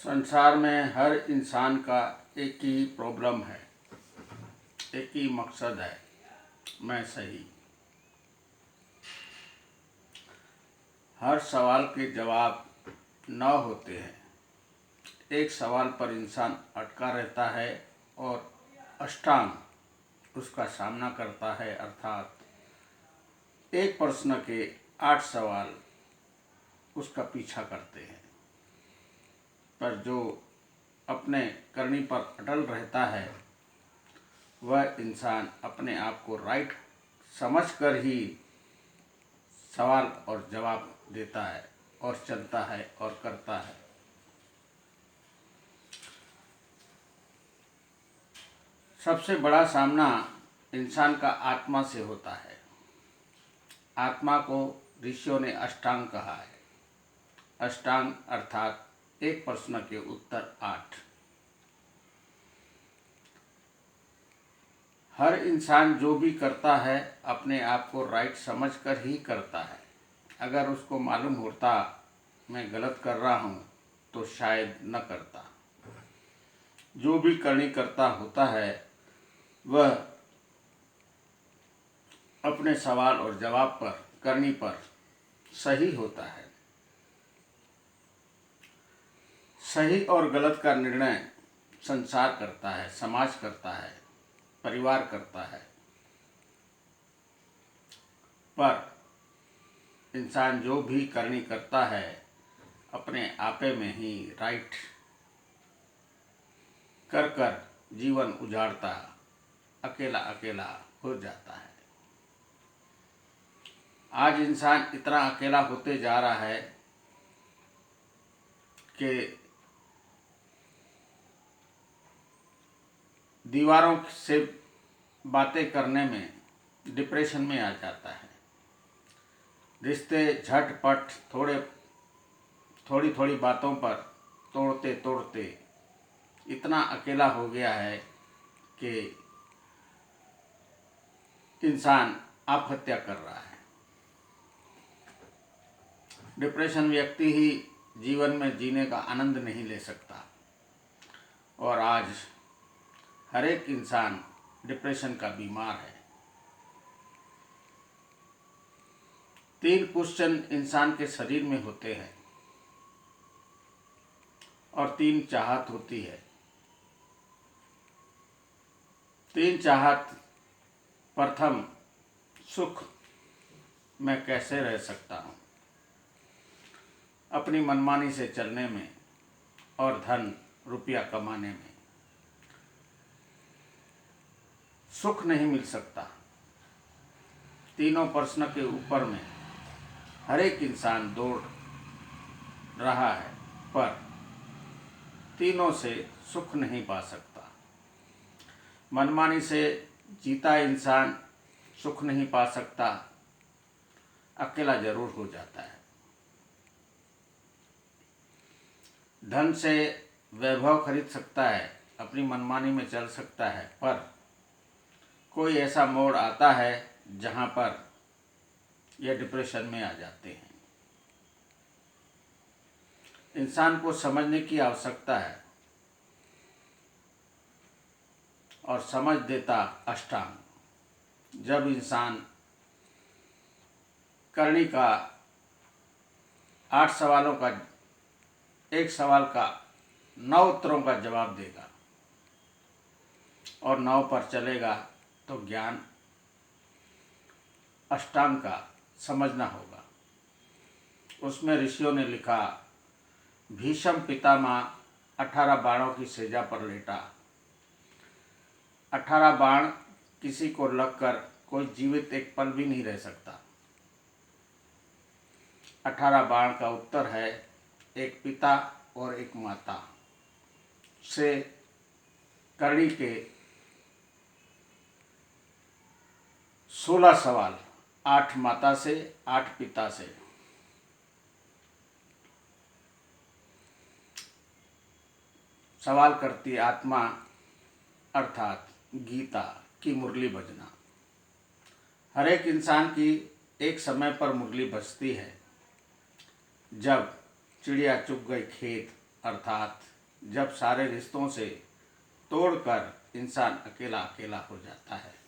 संसार में हर इंसान का एक ही प्रॉब्लम है, एक ही मकसद है, मैं सही। हर सवाल के जवाब न होते हैं। एक सवाल पर इंसान अटका रहता है और अष्टांग उसका सामना करता है, अर्थात एक प्रश्न के 8 सवाल उसका पीछा करते हैं। पर जो अपने करनी पर अटल रहता है वह इंसान अपने आप को राइट समझकर ही सवाल और जवाब देता है और चलता है और करता है। सबसे बड़ा सामना इंसान का आत्मा से होता है। आत्मा को ऋषियों ने अष्टांग कहा है। अष्टांग अर्थात एक प्रश्न के उत्तर 8। हर इंसान जो भी करता है अपने आप को राइट समझकर ही करता है। अगर उसको मालूम होता मैं गलत कर रहा हूँ तो शायद न करता। जो भी करनी करता होता है वह अपने सवाल और जवाब पर करनी पर सही होता है। सही और गलत का निर्णय संसार करता है, समाज करता है, परिवार करता है। पर इंसान जो भी करनी करता है अपने आपे में ही राइट कर कर जीवन उजाड़ता, अकेला अकेला हो जाता है। आज इंसान इतना अकेला होते जा रहा है कि दीवारों से बातें करने में डिप्रेशन में आ जाता है। रिश्ते झटपट थोड़ी थोड़ी बातों पर तोड़ते तोड़ते इतना अकेला हो गया है कि इंसान आत्महत्या कर रहा है। डिप्रेशन व्यक्ति ही जीवन में जीने का आनंद नहीं ले सकता और आज हर एक इंसान डिप्रेशन का बीमार है। 3 क्वेश्चन इंसान के शरीर में होते हैं और 3 चाहत होती है। 3 चाहत, प्रथम सुख, मैं कैसे रह सकता हूँ, अपनी मनमानी से चलने में और धन रुपया कमाने में। सुख नहीं मिल सकता। तीनों प्रश्न के ऊपर में हर एक इंसान दौड़ रहा है पर तीनों से सुख नहीं पा सकता। मनमानी से जीता इंसान सुख नहीं पा सकता, अकेला जरूर हो जाता है। धन से वैभव खरीद सकता है, अपनी मनमानी में चल सकता है, पर कोई ऐसा मोड़ आता है जहाँ पर यह डिप्रेशन में आ जाते हैं। इंसान को समझने की आवश्यकता है और समझ देता अष्टांग। जब इंसान करनी का 8 सवालों का एक सवाल का 9 उत्तरों का जवाब देगा और 9 पर चलेगा तो ज्ञान अष्टांग का समझना होगा। उसमें ऋषियों ने लिखा, भीष्म पितामह 18 बाणों की सजा पर लेटा। 18 बाण किसी को लगकर कोई जीवित एक पल भी नहीं रह सकता। 18 बाण का उत्तर है एक पिता और एक माता से करनी के 16 सवाल, 8 माता से, 8 पिता से। सवाल करती आत्मा अर्थात गीता की मुरली बजना। हर एक इंसान की एक समय पर मुरली बजती है। जब चिड़िया चुग गई खेत अर्थात जब सारे रिश्तों से तोड़कर इंसान अकेला अकेला हो जाता है।